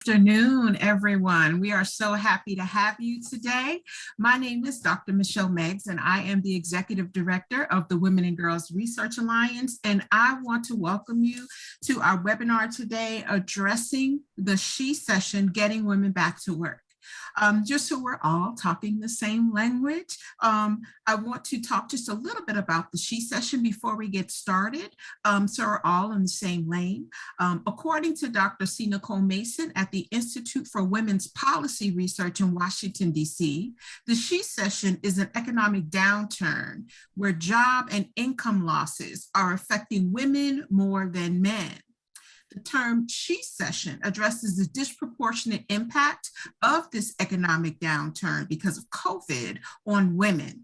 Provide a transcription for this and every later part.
Afternoon, everyone. We are so happy to have you today. My name is Dr. Michelle Meggs, and I am the Executive Director of the Women and Girls Research Alliance. And I want to welcome you to our webinar today, Addressing the She-cession, Getting Women Back to Work. Just so we're all talking the same language, I want to talk just a little bit about the She-cession before we get started, so we're all in the same lane. According to Dr. C. Nicole Mason at the Institute for Women's Policy Research in Washington, D.C., the She-cession is an economic downturn where job and income losses are affecting women more than men. The term She-cession addresses the disproportionate impact of this economic downturn because of COVID on women.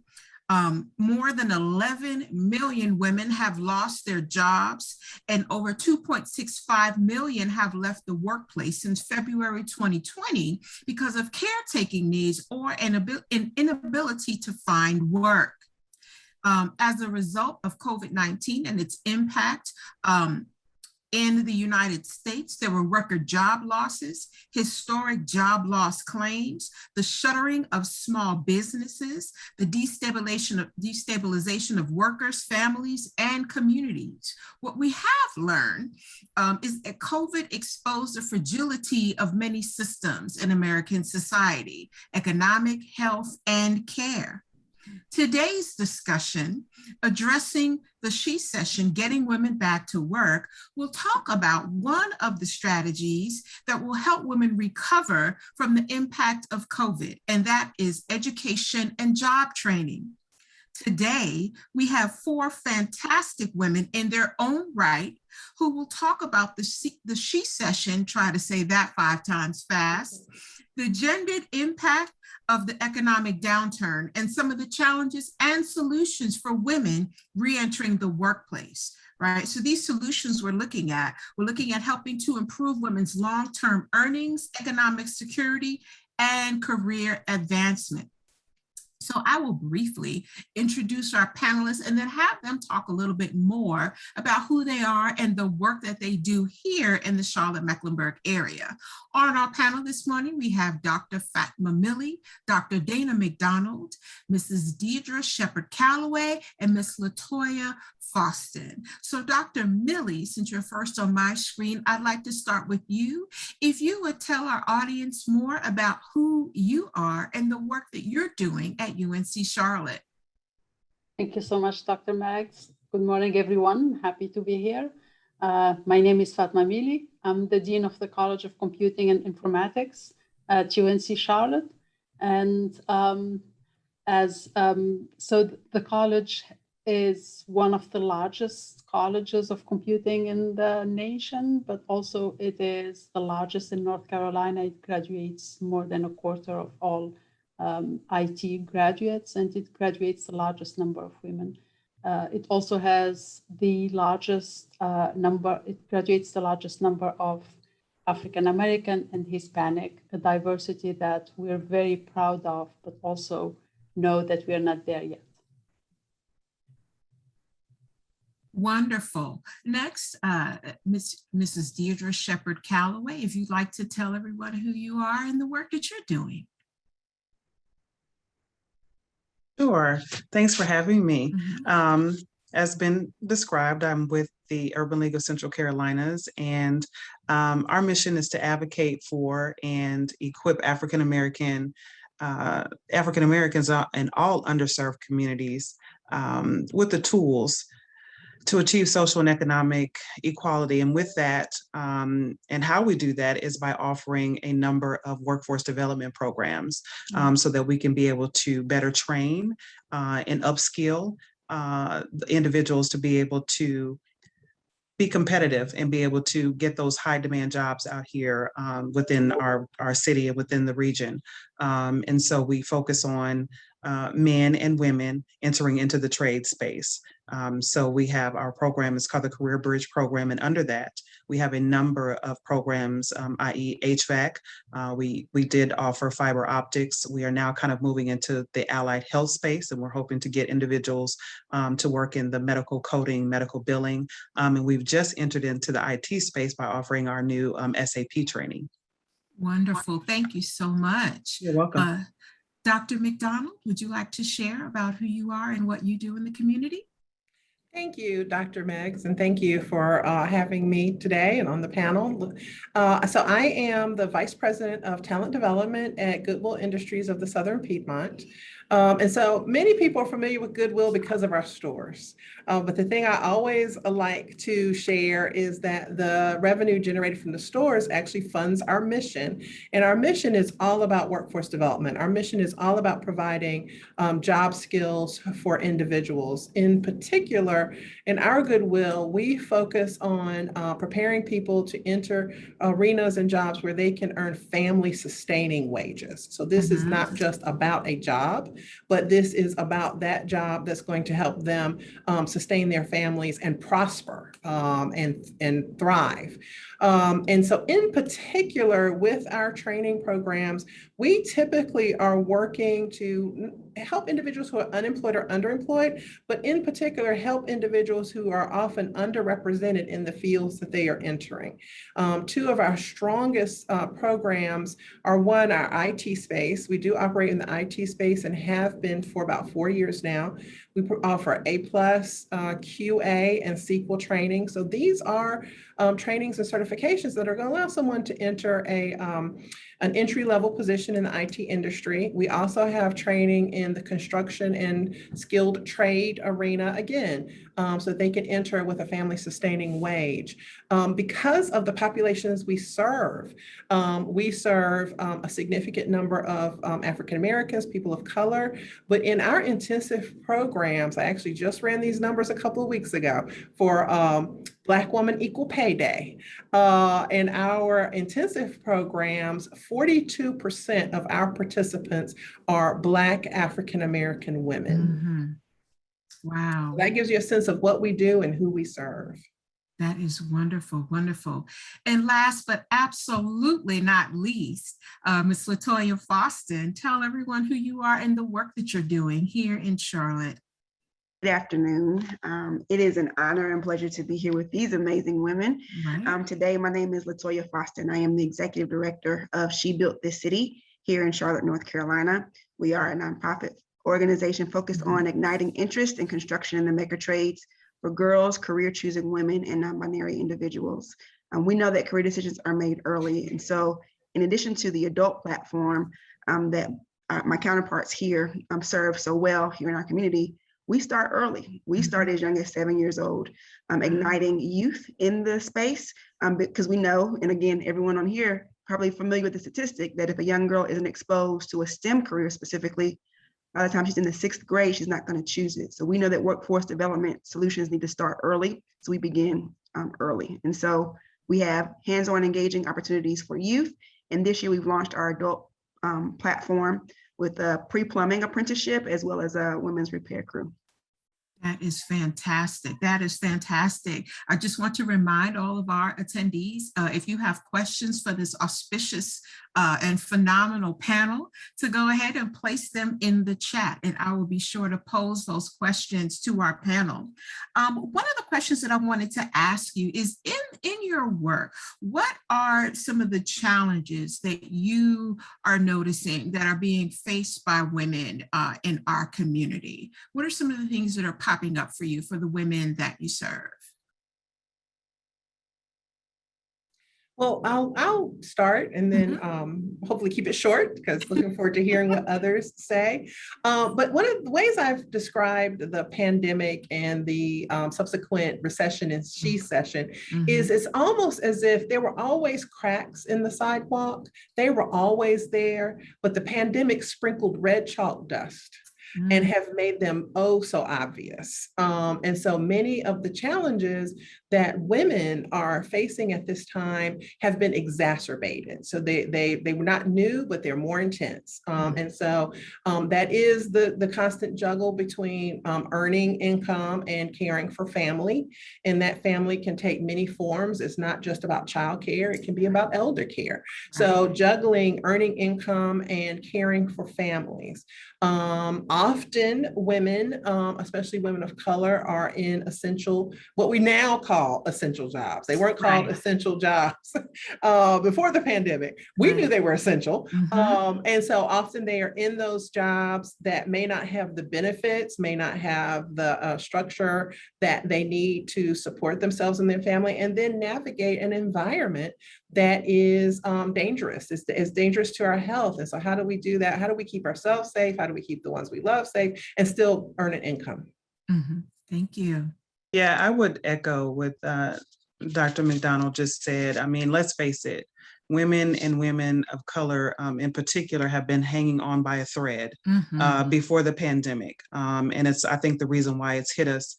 More than 11 million women have lost their jobs, and over 2.65 million have left the workplace since February 2020 because of caretaking needs or an inability to find work. As a result of COVID-19 and its impact, in the United States, there were record job losses, historic job loss claims, the shuttering of small businesses, the destabilization of workers, families, and communities. What we have learned is that COVID exposed the fragility of many systems in American society, economic, health, and care. Today's discussion, Addressing the She-cession, Getting Women Back to Work, will talk about one of the strategies that will help women recover from the impact of COVID, and that is education and job training. Today, we have four fantastic women in their own right who will talk about the She-cession, try to say that 5 times fast, the gendered impact of the economic downturn, and some of the challenges and solutions for women reentering the workplace, right? So these solutions we're looking at helping to improve women's long-term earnings, economic security, and career advancement. So I will briefly introduce our panelists and then have them talk a little bit more about who they are and the work that they do here in the Charlotte-Mecklenburg area. On our panel this morning, we have Dr. Fatma Ali, Dr. Dana McDonald, Mrs. Deidra Sheppard-Calloway, and Ms. Latoya Foster. So Dr. Mili, since you're first on my screen, I'd like to start with you. If you would tell our audience more about who you are and the work that you're doing at UNC Charlotte. Thank you so much, Dr. Meggs. Good morning, everyone. Happy to be here. My name is Fatma Ali. I'm the Dean of the College of Computing and Informatics at UNC Charlotte. And so the college is one of the largest colleges of computing in the nation, but also it is the largest in North Carolina. It graduates more than a quarter of all IT graduates, and it graduates the largest number of women. It also has the largest it graduates the largest number of African American and Hispanic, a diversity that we're very proud of, but also know that we're not there yet. Wonderful. Next, Mrs. Deidra Sheppard-Calloway, if you'd like to tell everyone who you are and the work that you're doing. Sure. Thanks for having me. As been described, I'm with the Urban League of Central Carolinas, and our mission is to advocate for and equip African Americans in all underserved communities with the tools to achieve social and economic equality. And with that, and how we do that is by offering a number of workforce development programs so that we can be able to better train and upskill individuals to be able to be competitive and be able to get those high demand jobs out here within our city and within the region. And so we focus on men and women entering into the trade space. So we have our program, it's called the Career Bridge Program. And under that, we have a number of programs, i.e. HVAC. We did offer fiber optics. We are now kind of moving into the allied health space, and we're hoping to get individuals to work in the medical coding, medical billing. And we've just entered into the IT space by offering our new SAP training. Wonderful. Thank you so much. You're welcome. Dr. McDonald, would you like to share about who you are and what you do in the community? Thank you, Dr. Meggs, and thank you for having me today and on the panel. So I am the Vice President of Talent Development at Goodwill Industries of the Southern Piedmont. And so many people are familiar with Goodwill because of our stores. But the thing I always like to share is that the revenue generated from the stores actually funds our mission. And our mission is all about workforce development. Our mission is all about providing job skills for individuals. In particular, in our Goodwill, we focus on preparing people to enter arenas and jobs where they can earn family sustaining wages. So this is not just about a job, but this is about that job that's going to help them sustain their families and prosper and thrive. And so in particular, with our training programs, we typically are working to help individuals who are unemployed or underemployed, but in particular, help individuals who are often underrepresented in the fields that they are entering. Two of our strongest programs are one, our IT space. We do operate in the IT space and have been for about 4 years now. We offer A+, QA, and SQL training. So these are trainings and certifications that are going to allow someone to enter an entry-level position in the IT industry. We also have training in the construction and skilled trade arena, again, so they can enter with a family-sustaining wage. Because of the populations we serve a significant number of African Americans, people of color, but in our intensive programs, I actually just ran these numbers a couple of weeks ago for Black Woman Equal Pay Day. In our intensive programs, 42% of our participants are Black African American women. Wow. So that gives you a sense of what we do and who we serve. That is wonderful, wonderful. And last but absolutely not least, Ms. Latoya Foster, tell everyone who you are and the work that you're doing here in Charlotte. Good afternoon. It is an honor and pleasure to be here with these amazing women. Right. Today, my name is Latoya Foster, and I am the Executive Director of She Built This City here in Charlotte, North Carolina. We are a nonprofit organization focused on igniting interest in construction and the maker trades for girls, career-choosing women, and non-binary individuals. We know that career decisions are made early, and so in addition to the adult platform that my counterparts here serve so well here in our community, we start early. We start as young as 7 years old, igniting youth in the space because we know, and again, everyone on here probably familiar with the statistic that if a young girl isn't exposed to a STEM career specifically, by the time she's in the 6th grade, she's not going to choose it. So we know that workforce development solutions need to start early. So we begin early. And so we have hands-on engaging opportunities for youth. And this year we've launched our adult platform with a pre-plumbing apprenticeship as well as a women's repair crew. That is fantastic. That is fantastic. I just want to remind all of our attendees, if you have questions for this auspicious and phenomenal panel, to go ahead and place them in the chat, and I will be sure to pose those questions to our panel. One of the questions that I wanted to ask you is, in your work, what are some of the challenges that you are noticing that are being faced by women in our community? What are some of the things that are popping up for you, for the women that you serve? Well, I'll start and then hopefully keep it short because looking forward to hearing what others say. But one of the ways I've described the pandemic and the subsequent recession and she-cession is it's almost as if there were always cracks in the sidewalk. They were always there, but the pandemic sprinkled red chalk dust and have made them oh so obvious. And so many of the challenges that women are facing at this time have been exacerbated. So they were not new, but they're more intense. And so that is the constant juggle between earning income and caring for family. And that family can take many forms. It's not just about childcare, it can be about elder care. So juggling earning income and caring for families. Often women, especially women of color, are in what we now call essential jobs. They weren't called essential jobs before the pandemic. We knew they were essential. And so often they are in those jobs that may not have the benefits, may not have the structure that they need to support themselves and their family, and then navigate an environment that is dangerous. It's dangerous to our health. And so how do we do that? How do we keep ourselves safe? How do we keep the ones we love safe and still earn an income? Thank you. Yeah, I would echo what Dr. McDonald just said. I mean, let's face it, women and women of color in particular have been hanging on by a thread before the pandemic. And it's, I think, the reason why it's hit us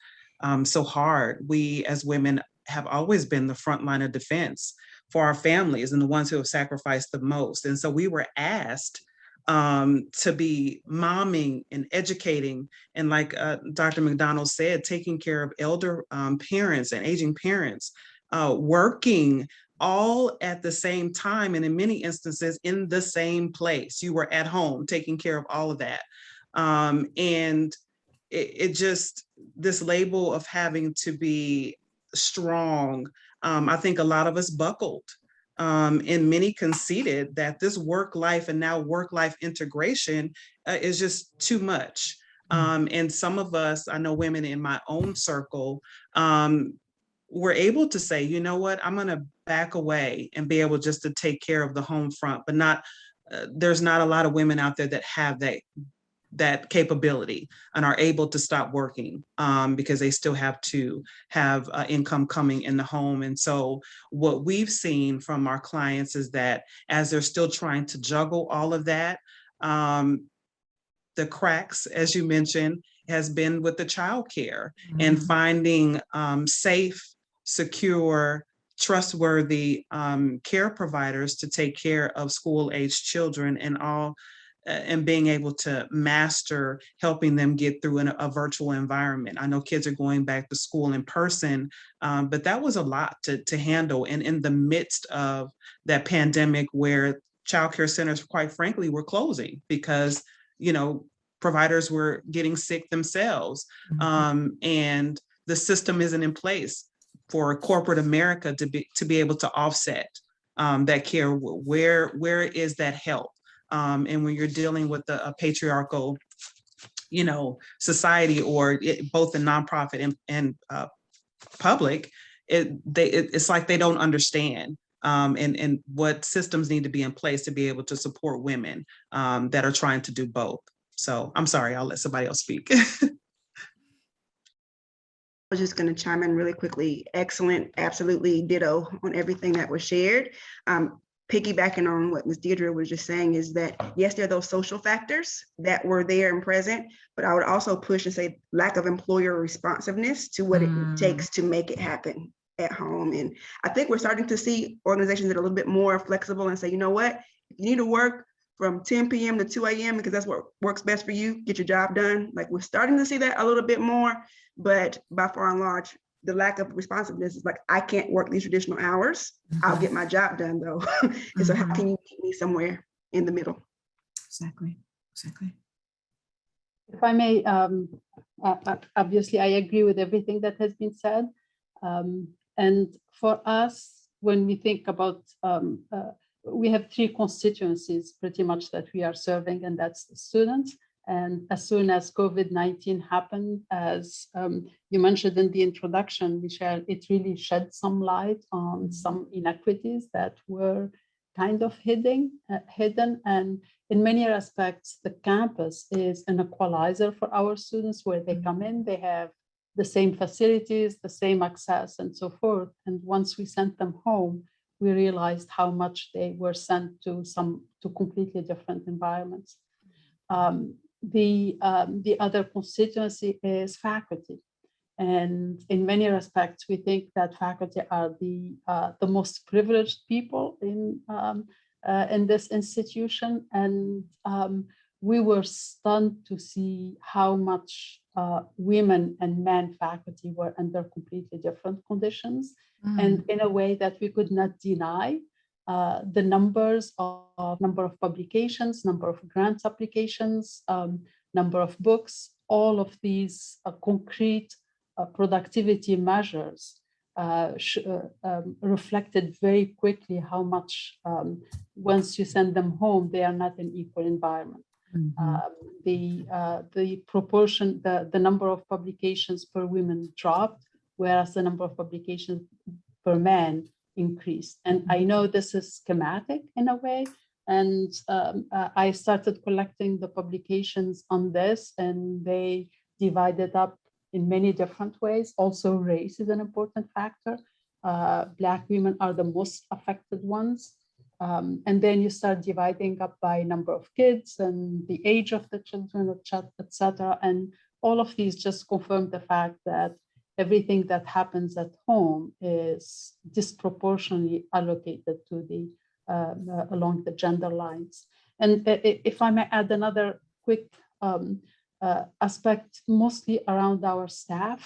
so hard. We as women have always been the front line of defense for our families and the ones who have sacrificed the most. And so we were asked to be momming and educating, and like Dr. McDonald said, taking care of elder parents and aging parents, working all at the same time, and in many instances in the same place. You were at home taking care of all of that. And it just, this label of having to be strong, I think a lot of us buckled. And many conceded that this work-life and now work-life integration is just too much. And some of us, I know women in my own circle, were able to say, you know what, I'm going to back away and be able just to take care of the home front, but not, there's not a lot of women out there that have that capability and are able to stop working because they still have to have income coming in the home. And so what we've seen from our clients is that as they're still trying to juggle all of that, the cracks, as you mentioned, has been with the childcare and finding safe, secure, trustworthy care providers to take care of school-aged children and being able to master helping them get through a virtual environment. I know kids are going back to school in person, but that was a lot to handle. And in the midst of that pandemic where childcare centers, quite frankly, were closing because, you know, providers were getting sick themselves. And the system isn't in place for corporate America to be able to offset that care. Where is that help? And when you're dealing with a patriarchal, you know, society, or both the nonprofit and public, it's like they don't understand and what systems need to be in place to be able to support women that are trying to do both. So I'm sorry, I'll let somebody else speak. I was just going to chime in really quickly. Excellent, absolutely ditto on everything that was shared. Piggybacking on what Ms. Deidre was just saying is that, yes, there are those social factors that were there and present, but I would also push and say lack of employer responsiveness to what it takes to make it happen at home. And I think we're starting to see organizations that are a little bit more flexible and say, you know what, if you need to work from 10 p.m. to 2 a.m. because that's what works best for you, get your job done. Like, we're starting to see that a little bit more, but by far and large, the lack of responsiveness is like, I can't work these traditional hours. I'll get my job done though. And so how can you meet me somewhere in the middle? Exactly. If I may, obviously I agree with everything that has been said. And for us, when we think about, we have three constituencies pretty much that we are serving, and that's the students. And as soon as COVID-19 happened, as you mentioned in the introduction, Michelle, it really shed some light on some inequities that were kind of hidden. And in many respects, the campus is an equalizer for our students. Where they come in, they have the same facilities, the same access, and so forth. And once we sent them home, we realized how much they were sent to completely different environments. The other constituency is faculty. And in many respects, we think that faculty are the most privileged people in this institution. And we were stunned to see how much women and men faculty were under completely different conditions, and in a way that we could not deny. The number of publications, number of grants applications, number of books, all of these concrete productivity measures reflected very quickly how much once you send them home, they are not an equal environment. The proportion, the number of publications per women dropped, whereas the number of publications per man increased. And I know this is schematic in a way, and I started collecting the publications on this, and they divided up in many different ways. Also, race is an important factor. Black women are the most affected ones. And then you start dividing up by number of kids and the age of the children, etc. And all of these just confirm the fact that everything that happens at home is disproportionately allocated to the along the gender lines. And if I may add another quick aspect, mostly around our staff.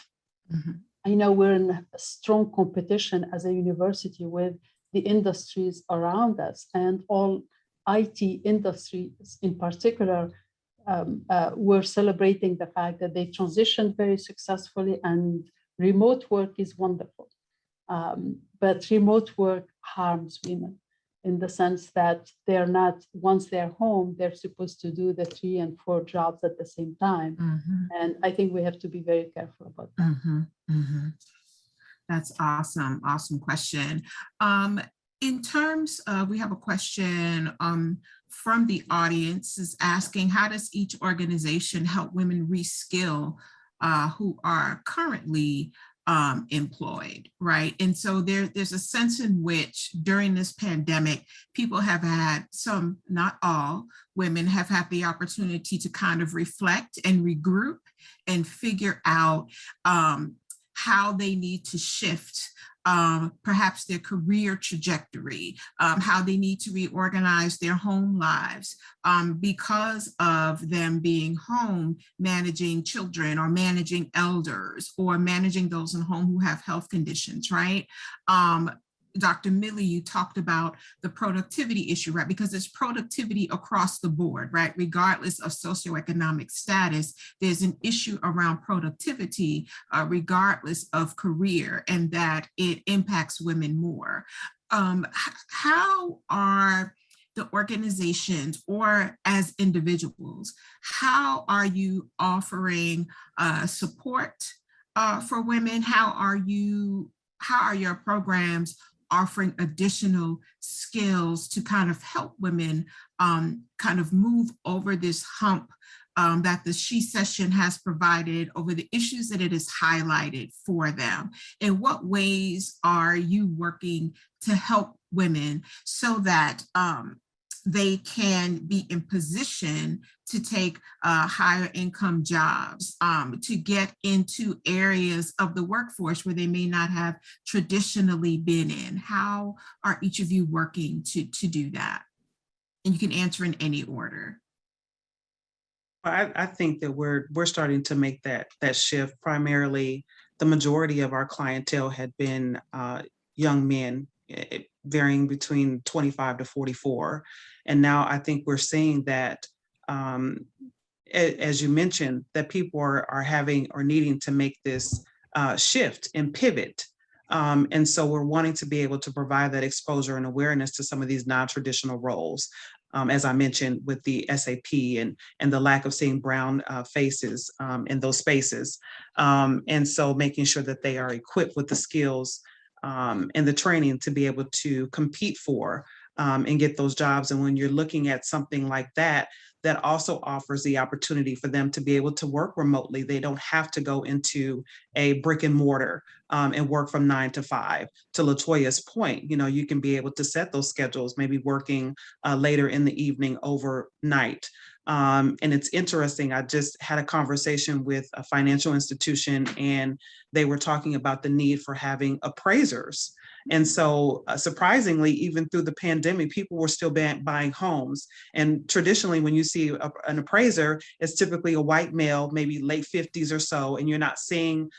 I know we're in a strong competition as a university with the industries around us, and all IT industries in particular were celebrating the fact that they transitioned very successfully, and remote work is wonderful. But remote work harms women in the sense that they're not, once they're home, they're supposed to do the 3 and 4 jobs at the same time. And I think we have to be very careful about that. That's awesome. Awesome question. In terms of, we have a question from the audience is asking, how does each organization help women reskill who are currently employed, right? And so there's a sense in which during this pandemic, people have had, some, not all, women have had the opportunity to kind of reflect and regroup and figure out how they need to shift perhaps their career trajectory, how they need to reorganize their home lives because of them being home managing children or managing elders or managing those in home who have health conditions, right? Dr. Mili, you talked about the productivity issue, right? Because there's productivity across the board, right? Regardless of socioeconomic status, there's an issue around productivity, regardless of career, and that it impacts women more. How are the organizations or as individuals, how are you offering support for women? How are your programs offering additional skills to kind of help women kind of move over this hump that the She-cession has provided, over the issues that it has highlighted for them? In what ways are you working to help women so that they can be in position to take higher income jobs, to get into areas of the workforce where they may not have traditionally been in? How are each of you working to do that? And you can answer in any order. I think that we're starting to make that shift. Primarily, the majority of our clientele had been young men, varying between 25 to 44. And now I think we're seeing that, as you mentioned, that people are having or needing to make this shift and pivot. And so we're wanting to be able to provide that exposure and awareness to some of these non-traditional roles. As I mentioned, with the SAP and the lack of seeing brown faces in those spaces. And so making sure that they are equipped with the skills and the training to be able to compete for and get those jobs. And when you're looking at something like that, that also offers the opportunity for them to be able to work remotely. They don't have to go into a brick and mortar and work from 9 to 5. To Latoya's point, you can be able to set those schedules, maybe working later in the evening, overnight. And it's interesting, I just had a conversation with a financial institution, and they were talking about the need for having appraisers. And so surprisingly, even through the pandemic, people were still buying homes. And traditionally, when you see an appraiser, it's typically a white male, maybe late 50s or so, and you're not seeing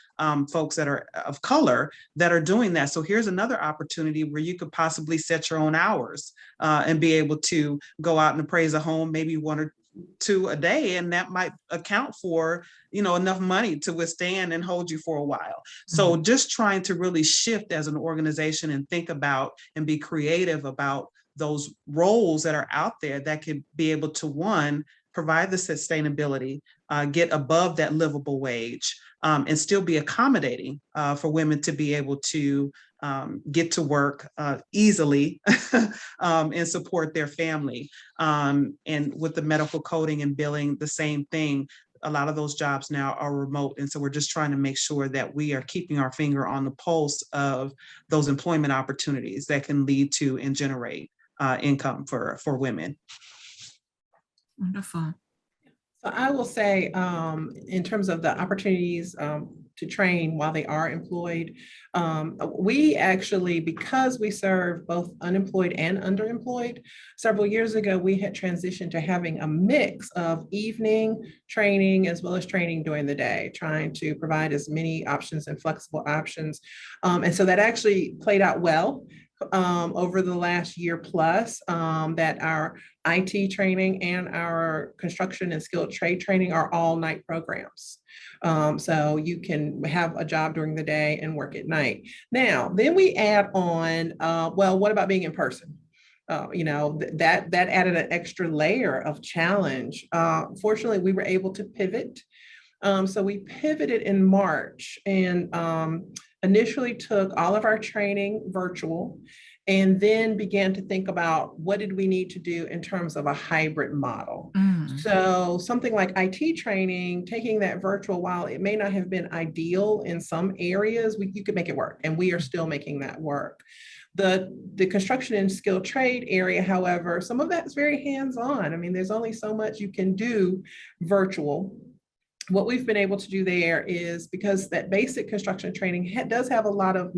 folks that are of color that are doing that. So here's another opportunity where you could possibly set your own hours and be able to go out and appraise a home, maybe 1 to a day, and that might account for, enough money to withstand and hold you for a while. So just trying to really shift as an organization and think about and be creative about those roles that are out there that could be able to, one, provide the sustainability, get above that livable wage, and still be accommodating for women to be able to get to work easily and support their family. And with the medical coding and billing, the same thing. A lot of those jobs now are remote. And so we're just trying to make sure that we are keeping our finger on the pulse of those employment opportunities that can lead to and generate income for women. Wonderful. So I will say, in terms of the opportunities to train while they are employed, we actually, because we serve both unemployed and underemployed, several years ago, we had transitioned to having a mix of evening training as well as training during the day, trying to provide as many options and flexible options. And so that actually played out well. Over the last year plus, that our IT training and our construction and skilled trade training are all night programs. So you can have a job during the day and work at night. Now, then we add on, well, what about being in person? That added an extra layer of challenge. Fortunately, we were able to pivot. So we pivoted in March and initially took all of our training virtual, and then began to think about what did we need to do in terms of a hybrid model. So something like IT training, taking that virtual, while it may not have been ideal in some areas, you could make it work, and we are still making that work. The construction and skilled trade area, however, some of that's very hands-on. I mean, there's only so much you can do virtual. What we've been able to do there is, because that basic construction training does have a lot of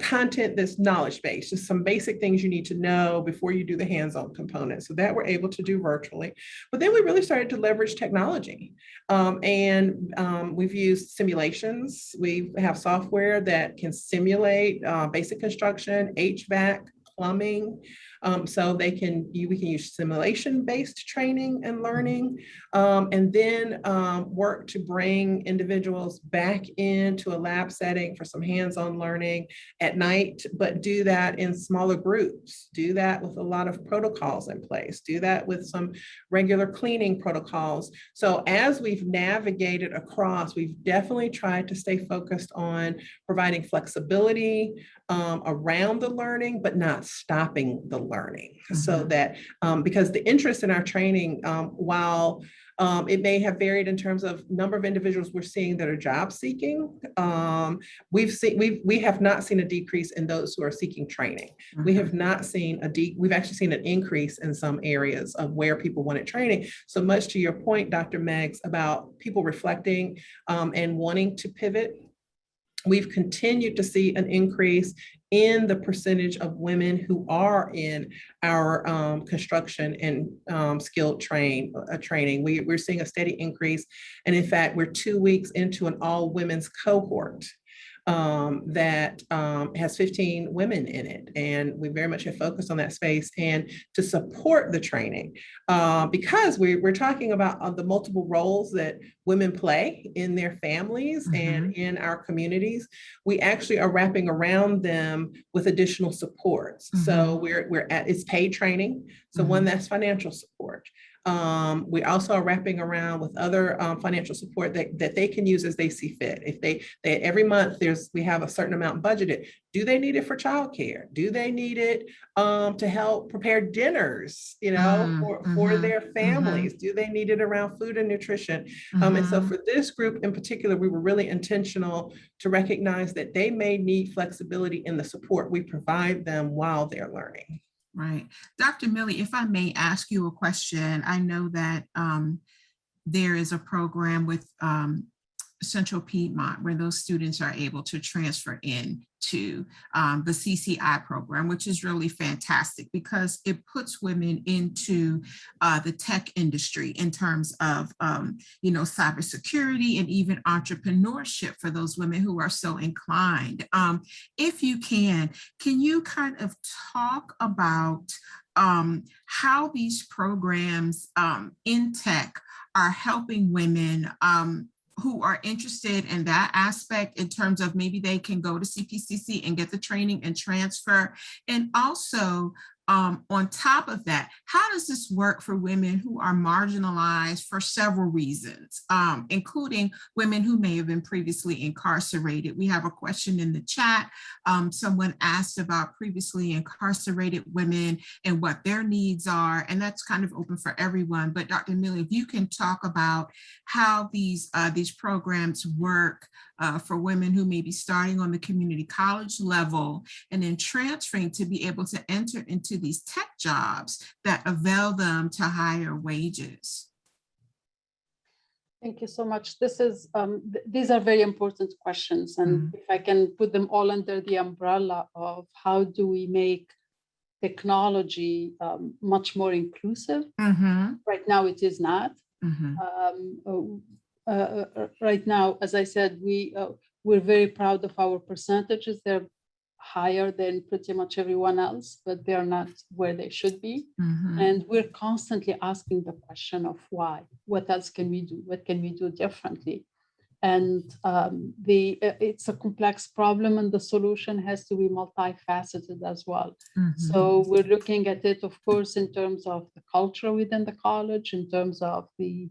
content that's knowledge-based, just some basic things you need to know before you do the hands-on component. So that we're able to do virtually. But then we really started to leverage technology. We've used simulations. We have software that can simulate basic construction, HVAC, plumbing. So we can use simulation-based training and learning, and then work to bring individuals back into a lab setting for some hands-on learning at night, but do that in smaller groups, do that with a lot of protocols in place, do that with some regular cleaning protocols. So as we've navigated across, we've definitely tried to stay focused on providing flexibility around the learning, but not stopping the learning. So that, because the interest in our training, while it may have varied in terms of number of individuals we're seeing that are job seeking, we have not seen a decrease in those who are seeking training. We have not seen we've actually seen an increase in some areas of where people wanted training. So much to your point, Dr. Meggs, about people reflecting and wanting to pivot. We've continued to see an increase in the percentage of women who are in our construction and skilled training. We're seeing a steady increase. And in fact, we're 2 weeks into an all women's cohort that has 15 women in it. And we very much have focused on that space and to support the training, because we're talking about the multiple roles that women play in their families and in our communities. We actually are wrapping around them with additional supports. So it's paid training. So one, that's financial support. We also are wrapping around with other financial support that they can use as they see fit. If they every month we have a certain amount budgeted. Do they need it for childcare? Do they need it to help prepare dinners, for their families? Do they need it around food and nutrition? And so for this group in particular, we were really intentional to recognize that they may need flexibility in the support we provide them while they're learning. Right. Dr. Mili, if I may ask you a question, I know that there is a program with Central Piedmont where those students are able to transfer in to the CCI program, which is really fantastic because it puts women into the tech industry in terms of, cybersecurity and even entrepreneurship for those women who are so inclined. If you can you kind of talk about how these programs in tech are helping women who are interested in that aspect in terms of maybe they can go to CPCC and get the training and transfer. And also on top of that, how does this work for women who are marginalized for several reasons, including women who may have been previously incarcerated? We have a question in the chat. Someone asked about previously incarcerated women and what their needs are, and that's kind of open for everyone. But Dr. Mili, if you can talk about how these programs work for women who may be starting on the community college level and then transferring to be able to enter into these tech jobs that avail them to higher wages. Thank you so much. These are very important questions. And if I can put them all under the umbrella of how do we make technology much more inclusive? Right now, it is not. Right now, as I said, we're very proud of our percentages. They're higher than pretty much everyone else, but they're not where they should be. And we're constantly asking the question of why. What else can we do? What can we do differently? And it's a complex problem, and the solution has to be multifaceted as well. So we're looking at it, of course, in terms of the culture within the college, in terms of the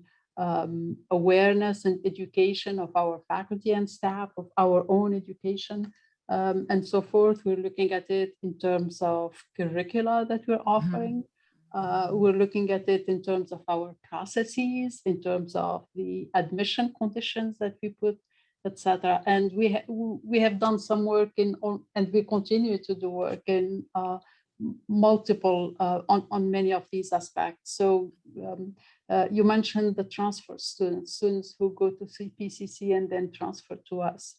awareness and education of our faculty and staff, of our own education, and so forth. We're looking at it in terms of curricula that we're offering. We're looking at it in terms of our processes, in terms of the admission conditions that we put, etc. And we have done some work and we continue to do work in multiple on many of these aspects. So you mentioned the transfer students who go to CPCC and then transfer to us.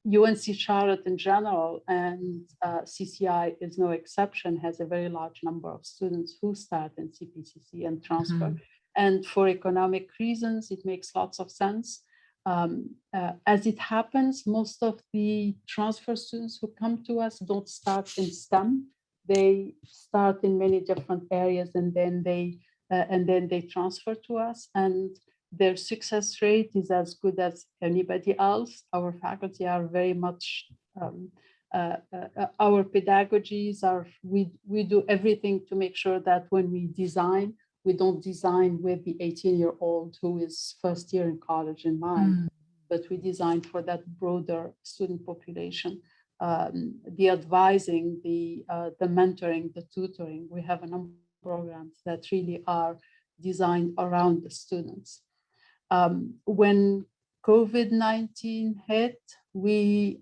UNC Charlotte in general, and CCI is no exception, has a very large number of students who start in CPCC and transfer. And for economic reasons, it makes lots of sense. As it happens, most of the transfer students who come to us don't start in STEM. They start in many different areas, and then they transfer to us. And their success rate is as good as anybody else. Our faculty are very much, our pedagogies are, we do everything to make sure that when we design, we don't design with the 18-year-old who is first year in college in mind, but we design for that broader student population. The advising, the mentoring, the tutoring, we have a number of programs that really are designed around the students. When COVID-19 hit, we,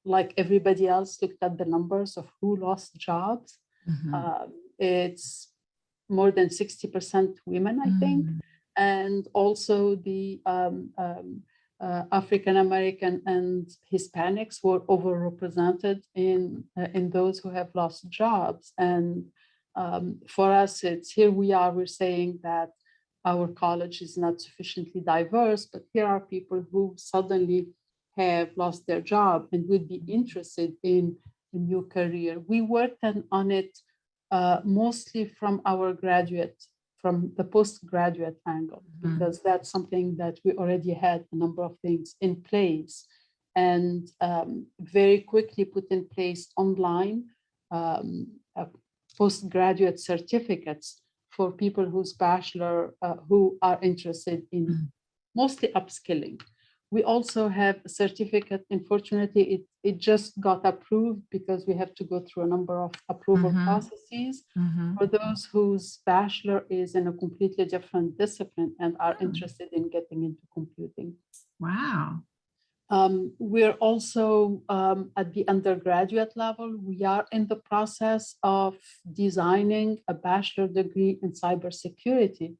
like everybody else, looked at the numbers of who lost jobs. It's more than 60% women, I think. And also the African-American and Hispanics were overrepresented in those who have lost jobs. And for us, it's here we are, we're saying that our college is not sufficiently diverse, but here are people who suddenly have lost their job and would be interested in a new career. We worked on it mostly from the postgraduate angle, because that's something that we already had a number of things in place, and very quickly put in place online postgraduate certificates for people whose bachelor, who are interested in mostly upskilling. We also have a certificate. Unfortunately, it just got approved because we have to go through a number of approval processes for those whose bachelor is in a completely different discipline and are interested in getting into computing. Wow. We're also at the undergraduate level. We are in the process of designing a bachelor degree in cybersecurity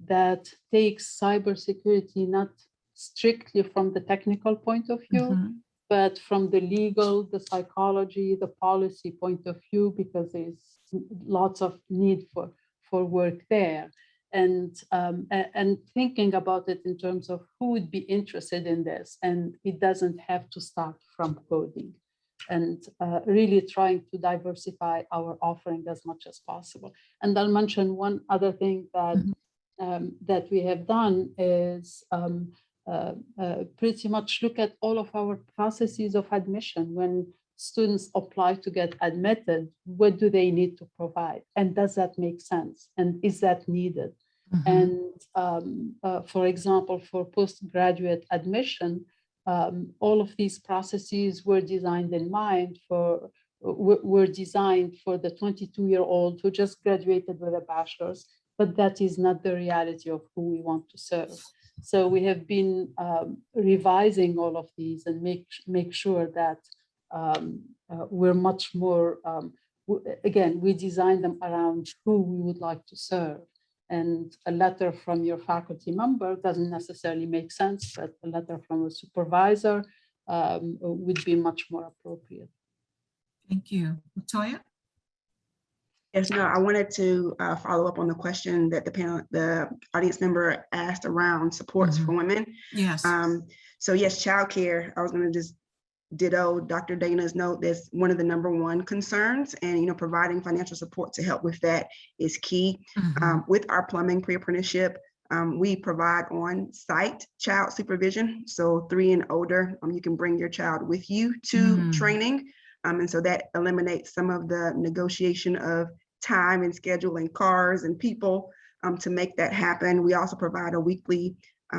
that takes cybersecurity not strictly from the technical point of view, but from the legal, the psychology, the policy point of view, because there's lots of need for work there. And thinking about it in terms of who would be interested in this, and it doesn't have to start from coding, and really trying to diversify our offering as much as possible. And I'll mention one other thing that that we have done is pretty much look at all of our processes of admission. When students apply to get admitted, what do they need to provide? And does that make sense? And is that needed? And for example, for postgraduate admission, all of these processes were designed in mind for, were designed for the 22-year-old who just graduated with a bachelor's, but that is not the reality of who we want to serve. So we have been revising all of these and make sure that we're much more, again, we design them around who we would like to serve. And a letter from your faculty member doesn't necessarily make sense, but a letter from a supervisor would be much more appropriate. Thank you. Latoya? Yes, no, I wanted to follow up on the question that the audience member asked around supports for women. Yes. So yes, childcare, I was going to just ditto Dr. Dana's note. That's one of the #1 concerns, and providing financial support to help with that is key. With our plumbing pre-apprenticeship, we provide on-site child supervision. So 3 and older, you can bring your child with you to training. And so that eliminates some of the negotiation of time and scheduling cars and people to make that happen. We also provide a weekly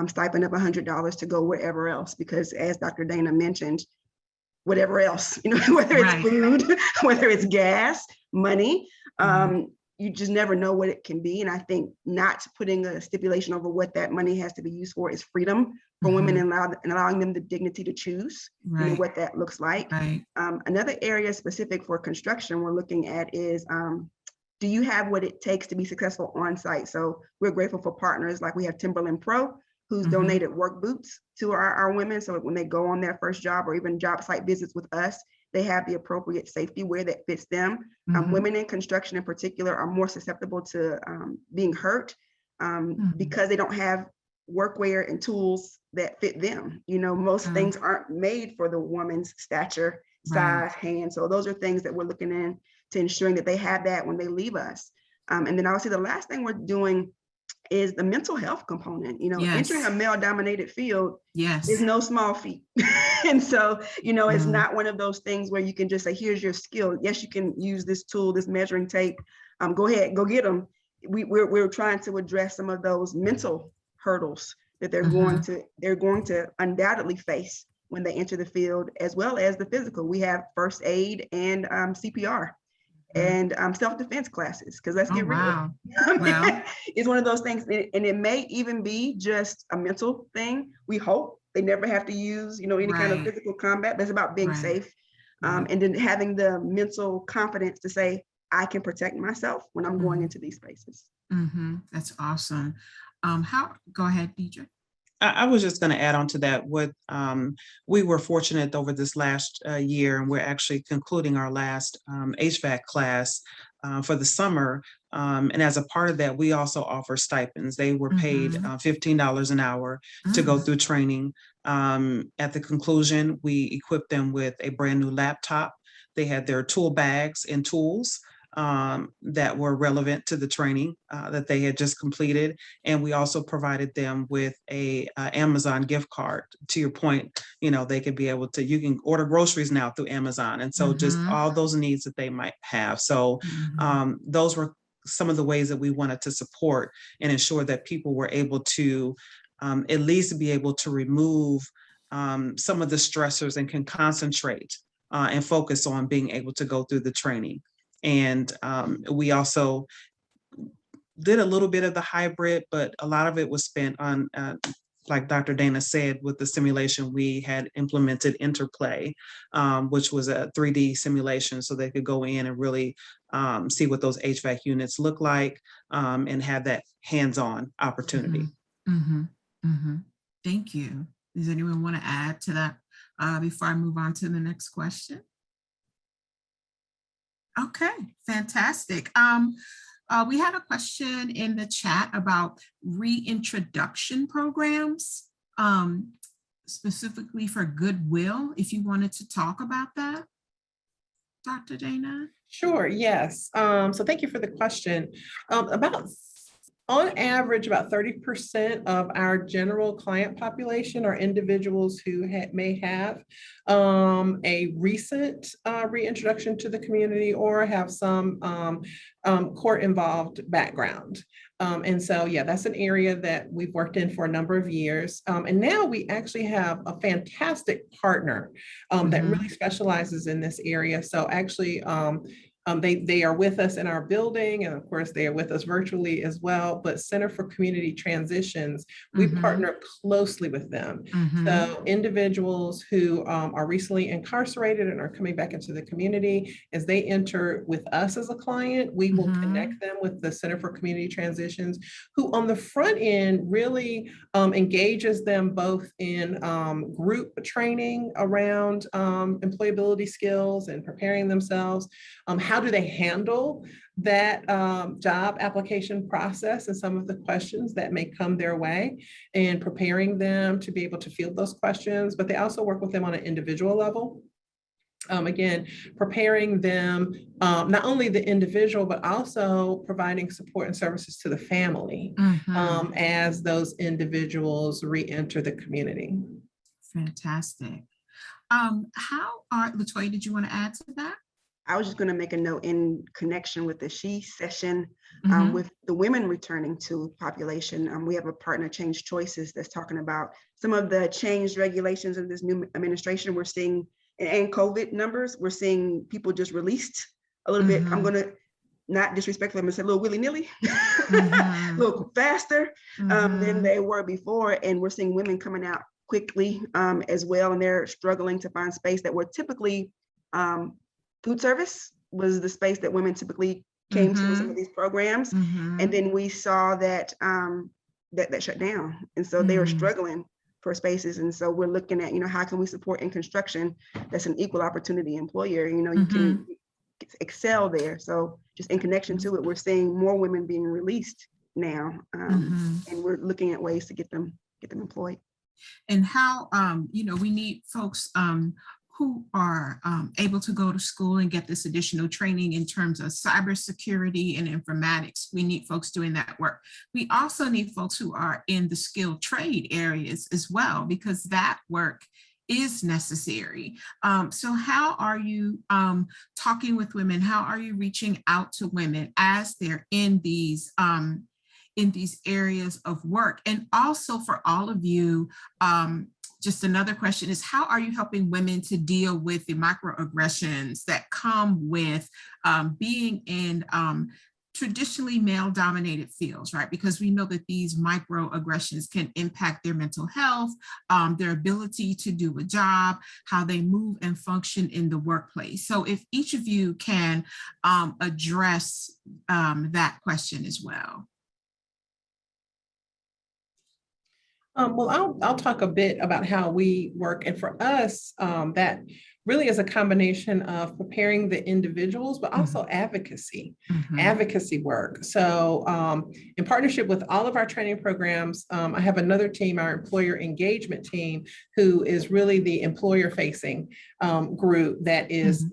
stipend of $100 to go wherever else, because as Dr. Dana mentioned, whatever else, whether it's food, whether it's gas, money, you just never know what it can be. And I think not putting a stipulation over what that money has to be used for is freedom for women, and allowing them the dignity to choose what that looks like. Another area specific for construction we're looking at is, do you have what it takes to be successful on site? So we're grateful for partners like we have Timberland Pro, who's donated work boots to our women. So when they go on their first job or even job site visits with us, they have the appropriate safety wear that fits them. Women in construction in particular are more susceptible to being hurt because they don't have workwear and tools that fit them. Most things aren't made for the woman's stature, size, hand. So those are things that we're looking in to ensuring that they have that when they leave us. And then obviously the last thing we're doing is the mental health component. Entering a male-dominated field is no small feat. And so, it's not one of those things where you can just say, here's your skill. Yes, you can use this tool, this measuring tape. Go ahead, go get them. We're trying to address some of those mental hurdles that they're going to undoubtedly face when they enter the field, as well as the physical. We have first aid and CPR. And self-defense classes, because let's get real. It's one of those things, and it may even be just a mental thing. We hope they never have to use, any kind of physical combat. That's about being safe, and then having the mental confidence to say, I can protect myself when I'm going into these spaces. That's awesome. Go ahead, Deidre. I was just going to add on to that. We were fortunate over this last year, and we're actually concluding our last HVAC class for the summer. And as a part of that, we also offer stipends. They were paid $15 an hour to go through training. At the conclusion, we equipped them with a brand new laptop. They had their tool bags and tools that were relevant to the training that they had just completed. And we also provided them with a Amazon gift card. To your point, they could be able to, you can order groceries now through Amazon. And so just all those needs that they might have. So those were some of the ways that we wanted to support and ensure that people were able to at least be able to remove some of the stressors and can concentrate and focus on being able to go through the training. And we also did a little bit of the hybrid, but a lot of it was spent on, like Dr. Dana said, with the simulation, we had implemented Interplay, which was a 3D simulation, so they could go in and really see what those HVAC units look like and have that hands-on opportunity. Thank you. Does anyone want to add to that before I move on to the next question? Okay, fantastic. We had a question in the chat about reintroduction programs, specifically for Goodwill, if you wanted to talk about that, Dr. Dana. Sure, yes. So thank you for the question. On average, about 30% of our general client population are individuals who may have a recent reintroduction to the community or have some court-involved background. And so, yeah, that's an area that we've worked in for a number of years. And now we actually have a fantastic partner that really specializes in this area. So actually, they are with us in our building, and of course they are with us virtually as well, but Center for Community Transitions, we partner closely with them. So individuals who are recently incarcerated and are coming back into the community, as they enter with us as a client, we will connect them with the Center for Community Transitions, who on the front end really engages them both in group training around employability skills and preparing themselves. How do they handle that job application process and some of the questions that may come their way, and preparing them to be able to field those questions, but they also work with them on an individual level. Again, preparing them, not only the individual, but also providing support and services to the family as those individuals re-enter the community. Fantastic. Latoya, did you want to add to that? I was just going to make a note in connection with the She-cession, with the women returning to population. We have a partner, Change Choices, that's talking about some of the changed regulations of this new administration. We're seeing, and COVID numbers, we're seeing people just released a little bit. I'm going to not disrespectful, I'm going to say a little willy-nilly, a little faster than they were before. And we're seeing women coming out quickly as well. And they're struggling to find space that were typically food service was the space that women typically came to some of these programs. And then we saw that that shut down. And so they were struggling for spaces. And so we're looking at, how can we support in construction? That's an equal opportunity employer, you can excel there. So just in connection to it, we're seeing more women being released now. And we're looking at ways to get them employed. And how, we need folks who are able to go to school and get this additional training in terms of cybersecurity and informatics. We need folks doing that work. We also need folks who are in the skilled trade areas as well, because that work is necessary. So how are you talking with women? How are you reaching out to women as they're in these areas of work? And also for all of you, just another question is, how are you helping women to deal with the microaggressions that come with being in traditionally male-dominated fields, right? Because we know that these microaggressions can impact their mental health, their ability to do a job, how they move and function in the workplace. So if each of you can address that question as well. Well, I'll talk a bit about how we work. And for us, that really is a combination of preparing the individuals, but also advocacy work. So in partnership with all of our training programs, I have another team, our employer engagement team, who is really the employer-facing group that is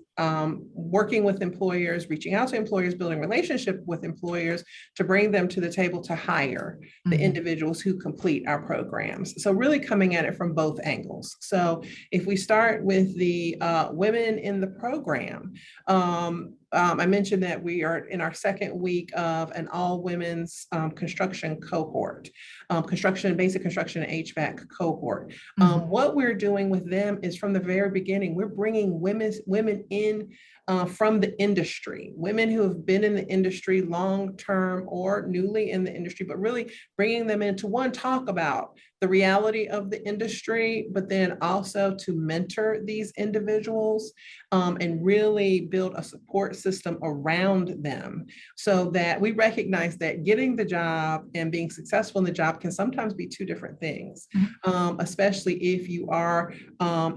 working with employers, reaching out to employers, building relationship with employers to bring them to the table to hire the individuals who complete our programs. So really coming at it from both angles. So if we start with the women in the program, I mentioned that we are in our second week of an all women's construction cohort, basic construction and HVAC cohort. What we're doing with them is from the very beginning, we're bringing women in from the industry, women who have been in the industry long-term or newly in the industry, but really bringing them in to talk about the reality of the industry, but then also to mentor these individuals and really build a support system around them, so that we recognize that getting the job and being successful in the job can sometimes be two different things, especially if you are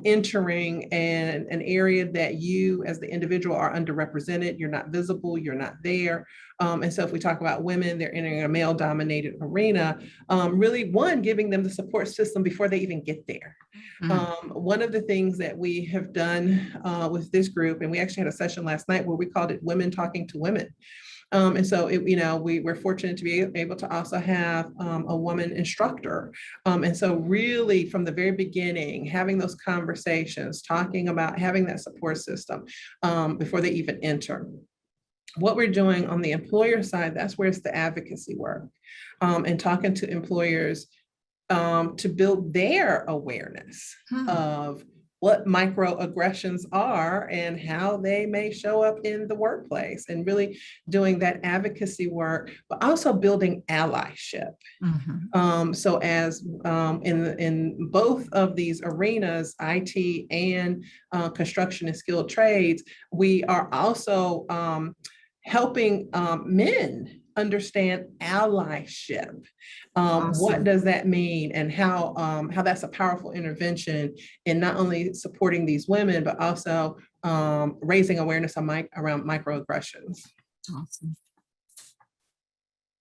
entering an area that you as the individual are underrepresented, you're not visible, you're not there. And so if we talk about women, they're entering a male-dominated arena, really, one, giving them the support system before they even get there. One of the things that we have done with this group, and we actually had a session last night where we called it Women Talking to Women. And so, we're fortunate to be able to also have a woman instructor. And so really from the very beginning, having those conversations, talking about having that support system before they even enter. What we're doing on the employer side, that's where it's the advocacy work and talking to employers to build their awareness of what microaggressions are and how they may show up in the workplace, and really doing that advocacy work, but also building allyship. So as in both of these arenas, IT and construction and skilled trades, we are also helping men understand allyship. What does that mean, and how that's a powerful intervention in not only supporting these women, but also raising awareness around microaggressions. Awesome.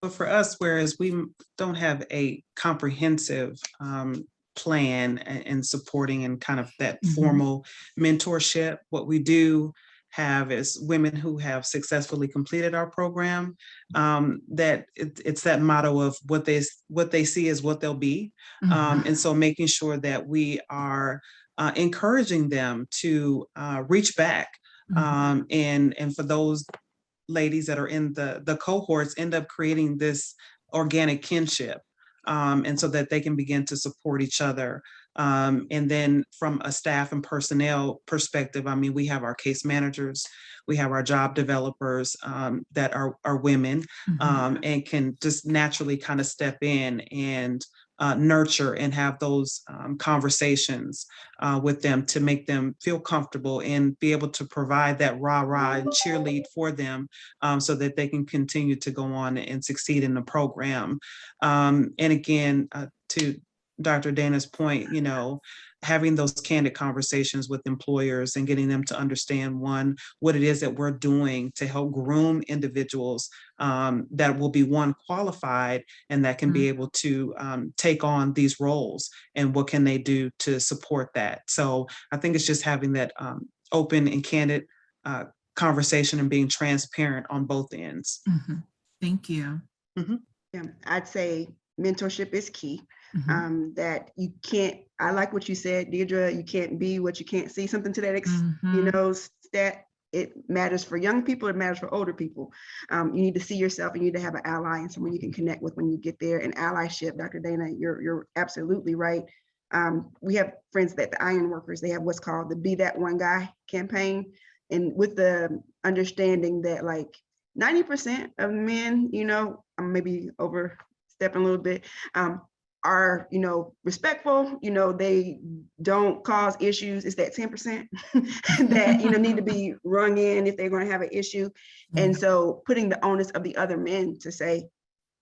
But for us, whereas we don't have a comprehensive plan in supporting and kind of that formal mentorship, what we do have is women who have successfully completed our program, that it's that motto of what they see is what they'll be. And so making sure that we are encouraging them to reach back. And for those ladies that are in the cohorts, end up creating this organic kinship. And so that they can begin to support each other. And then from a staff and personnel perspective, I mean, we have our case managers, we have our job developers that are women and can just naturally kind of step in and nurture and have those conversations with them to make them feel comfortable and be able to provide that rah-rah and cheerlead for them so that they can continue to go on and succeed in the program. And again, to Dr. Dana's point, having those candid conversations with employers and getting them to understand, one, what it is that we're doing to help groom individuals that will be, one, qualified and that can be able to take on these roles, and what can they do to support that. So I think it's just having that open and candid conversation and being transparent on both ends. Thank you. Yeah, I'd say mentorship is key. That you can't, I like what you said, Deidre, you can't be what you can't see, something to that that it matters for young people, it matters for older people. You need to see yourself, you need to have an ally and someone you can connect with when you get there. And allyship, Dr. Dana, you're absolutely right. We have friends that the iron workers, they have what's called the Be That One Guy campaign. And with the understanding that like 90% of men, I'm maybe overstepping a little bit, are, respectful, they don't cause issues. It's that 10% that, need to be rung in if they're going to have an issue. And so putting the onus of the other men to say,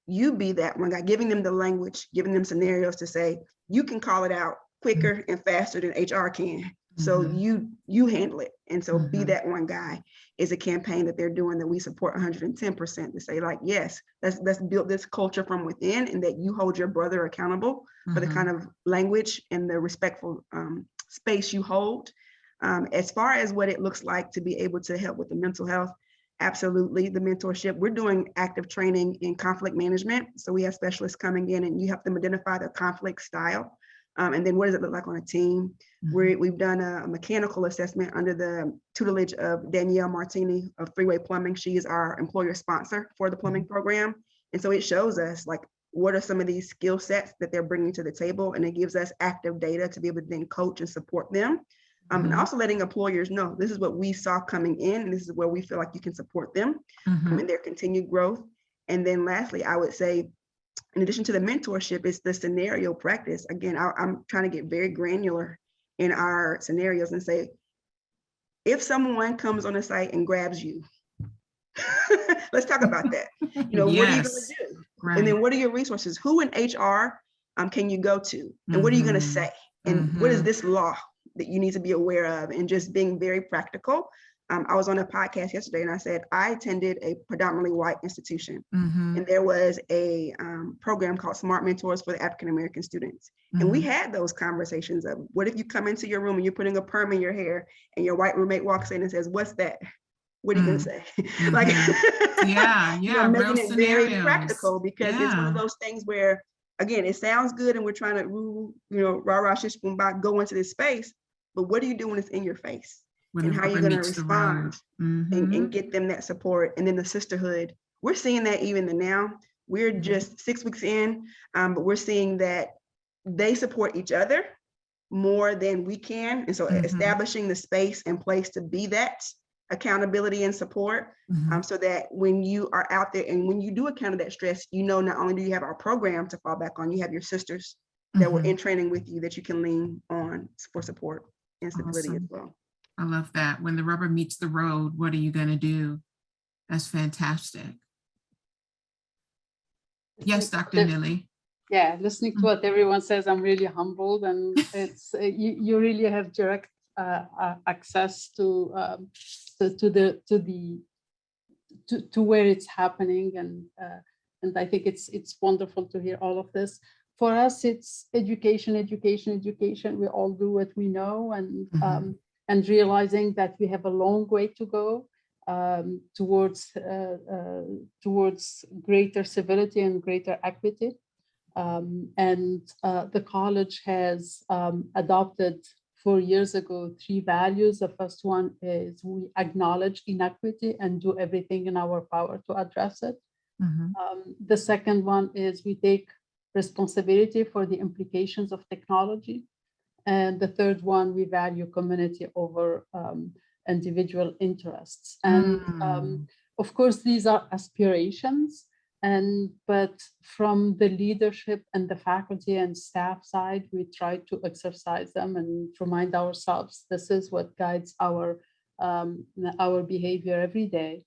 you be that one guy, giving them the language, giving them scenarios to say, you can call it out quicker and faster than HR can. So you handle it. And so Be That One Guy is a campaign that they're doing that we support 110% to say, like, yes, let's build this culture from within, and that you hold your brother accountable for the kind of language and the respectful space you hold. As far as what it looks like to be able to help with the mental health, absolutely, the mentorship. We're doing active training in conflict management. So we have specialists coming in and you help them identify their conflict style. And then what does it look like on a team? We've done a mechanical assessment under the tutelage of Danielle Martini of Three-Way Plumbing. She is our employer sponsor for the plumbing program. And so it shows us like, what are some of these skill sets that they're bringing to the table? And it gives us active data to be able to then coach and support them. And also letting employers know, this is what we saw coming in, and this is where we feel like you can support them in their continued growth. And then lastly, I would say, in addition to the mentorship, it's the scenario practice. Again, I'm trying to get very granular in our scenarios and say, if someone comes on the site and grabs you, let's talk about that. You know, what are you going to do? Right. And then what are your resources? Who in HR can you go to? And what are you going to say? And what is this law that you need to be aware of? And just being very practical. I was on a podcast yesterday and I said, I attended a predominantly white institution. And there was a program called Smart Mentors for the African-American students. And we had those conversations of, what if you come into your room and you're putting a perm in your hair and your white roommate walks in and says, what's that? What are you going to say? Like, yeah, making it scenarios. very practical, because it's one of those things where, again, it sounds good and we're trying to, you know, rah-rah, shish, boom, bop, go into this space. But what do you do when it's in your face? And how you're going to respond and get them that support. And then the sisterhood, we're seeing that even now. We're just 6 weeks in, but we're seeing that they support each other more than we can. And so establishing the space and place to be that accountability and support, so that when you are out there and when you do encounter that stress, you know, not only do you have our program to fall back on, you have your sisters that were in training with you that you can lean on for support and stability as well. I love that. When the rubber meets the road, what are you going to do? That's fantastic. Yes, Dr. Mili. Yeah, listening to what everyone says, I'm really humbled, and it's you really have direct access to where it's happening, and I think it's wonderful to hear all of this. For us, it's education. We all do what we know, and realizing that we have a long way to go towards greater civility and greater equity. The college has adopted 4 years ago 3 values. The first one is we acknowledge inequity and do everything in our power to address it. The second one is we take responsibility for the implications of technology. And the third one, we value community over individual interests. And of course, these are aspirations, but from the leadership and the faculty and staff side, we try to exercise them and remind ourselves this is what guides our behavior every day.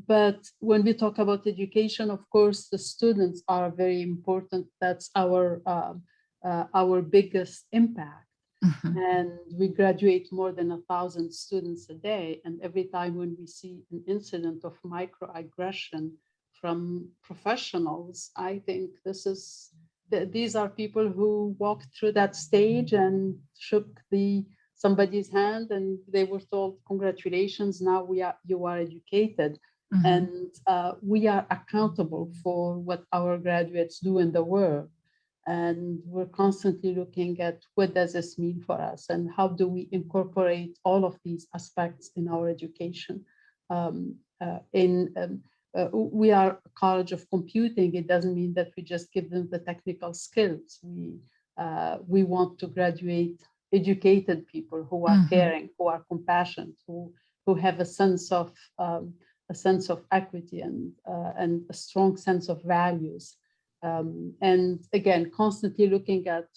But when we talk about education, of course, the students are very important. That's our biggest impact. And we graduate more than 1,000 students a day. And every time when we see an incident of microaggression from professionals, I think these are people who walked through that stage and shook somebody's hand, and they were told, congratulations, now you are educated. And we are accountable for what our graduates do in the world. And we're constantly looking at what does this mean for us and how do we incorporate all of these aspects in our education. We are a college of computing. It doesn't mean that we just give them the technical skills. We want to graduate educated people who are caring, who are compassionate, who have a sense of equity and a strong sense of values. And again, constantly looking at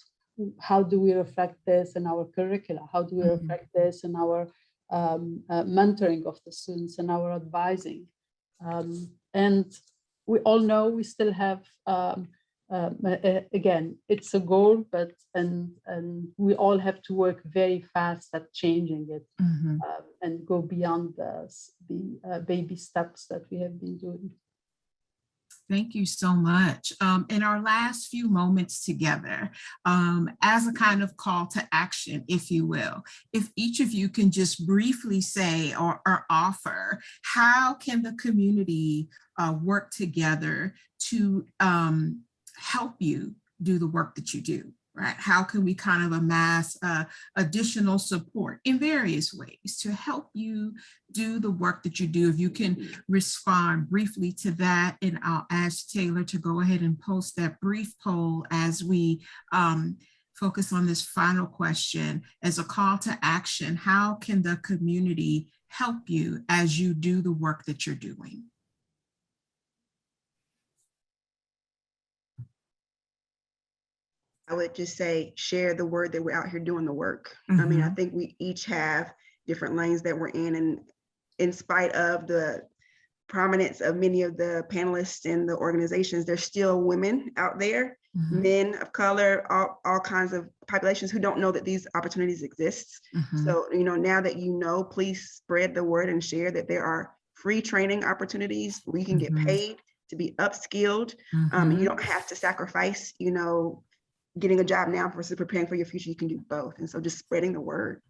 how do we reflect this in our curricula? How do we reflect this in our mentoring of the students and our advising? And we all know we still have, again, it's a goal, but and we all have to work very fast at changing it and go beyond the baby steps that we have been doing. Thank you so much. In our last few moments together, as a kind of call to action, if you will, if each of you can just briefly say or offer, how can the community work together to help you do the work that you do? Right? How can we kind of amass additional support in various ways to help you do the work that you do? If you can respond briefly to that, and I'll ask Taylor to go ahead and post that brief poll as we focus on this final question as a call to action. How can the community help you as you do the work that you're doing? I would just say, share the word that we're out here doing the work. I mean, I think we each have different lanes that we're in, and in spite of the prominence of many of the panelists in the organizations, there's still women out there, men of color, all kinds of populations who don't know that these opportunities exist. So, now that please spread the word and share that there are free training opportunities where you can get paid to be upskilled. And you don't have to sacrifice, getting a job now versus preparing for your future. You can do both. And so just spreading the word.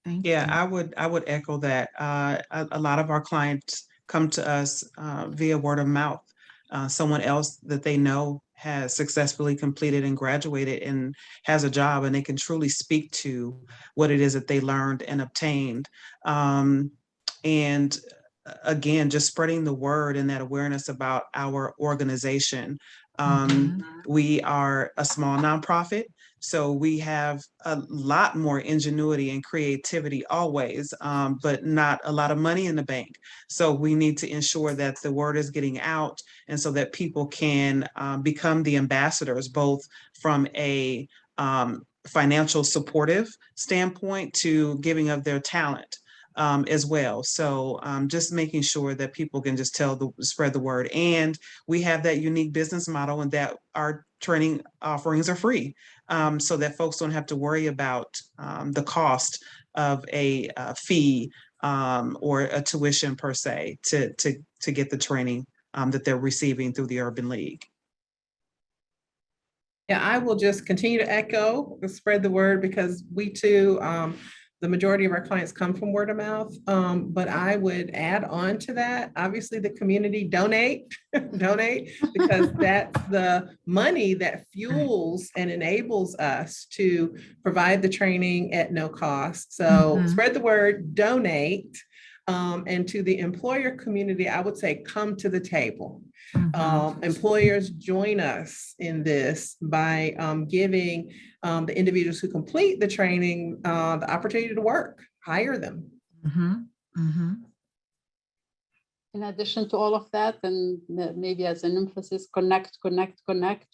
Thank you. I would echo that. A lot of our clients come to us via word of mouth. Someone else that they know has successfully completed and graduated and has a job, and they can truly speak to what it is that they learned and obtained. And again, just spreading the word and that awareness about our organization. We are a small nonprofit, so we have a lot more ingenuity and creativity always, but not a lot of money in the bank. So we need to ensure that the word is getting out, and so that people can become the ambassadors, both from a financial supportive standpoint to giving of their talent. As well. So just making sure that people can just spread the word. And we have that unique business model, and that our training offerings are free, so that folks don't have to worry about the cost of a fee or a tuition per se to get the training that they're receiving through the Urban League. Yeah, I will just continue to echo, spread the word, because we too, the majority of our clients come from word of mouth, but I would add on to that, obviously the community donate, because that's the money that fuels and enables us to provide the training at no cost. So spread the word, donate, and to the employer community, I would say come to the table. Employers join us in this by giving the individuals who complete the training the opportunity to work, hire them. In addition to all of that, and maybe as an emphasis, connect.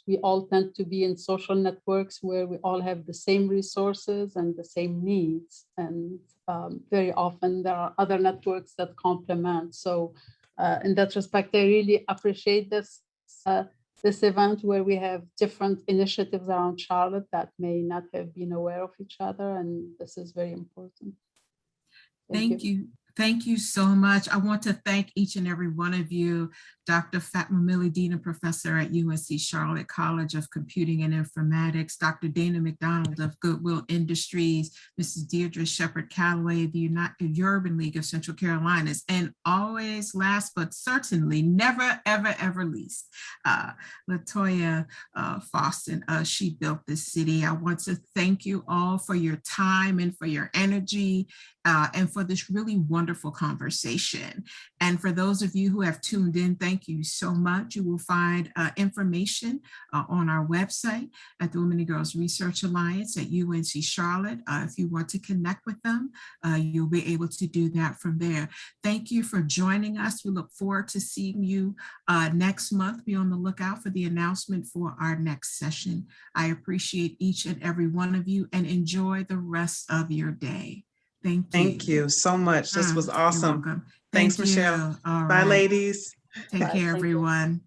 We all tend to be in social networks where we all have the same resources and the same needs. And very often there are other networks that complement. So in that respect, I really appreciate this event where we have different initiatives around Charlotte that may not have been aware of each other. And this is very important. Thank you. Thank you so much. I want to thank each and every one of you, Dr. Fatma Ali, Dean and Professor at UNC Charlotte College of Computing and Informatics, Dr. Dana McDonald of Goodwill Industries, Mrs. Deidre Sheppard-Calloway of the Urban League of Central Carolinas, and always last but certainly never, ever, ever least, Latoya Foster. She built this city. I want to thank you all for your time and for your energy and for this really wonderful conversation. And for those of you who have tuned in, thank you so much. You will find information on our website at the Women and Girls Research Alliance at UNC Charlotte. If you want to connect with them, you'll be able to do that from there. Thank you for joining us. We look forward to seeing you next month. Be on the lookout for the announcement for our next session. I appreciate each and every one of you, and enjoy the rest of your day. Thank you so much. This was awesome. You're welcome. Thanks, Michelle. All Bye, right. ladies. Take care, everyone.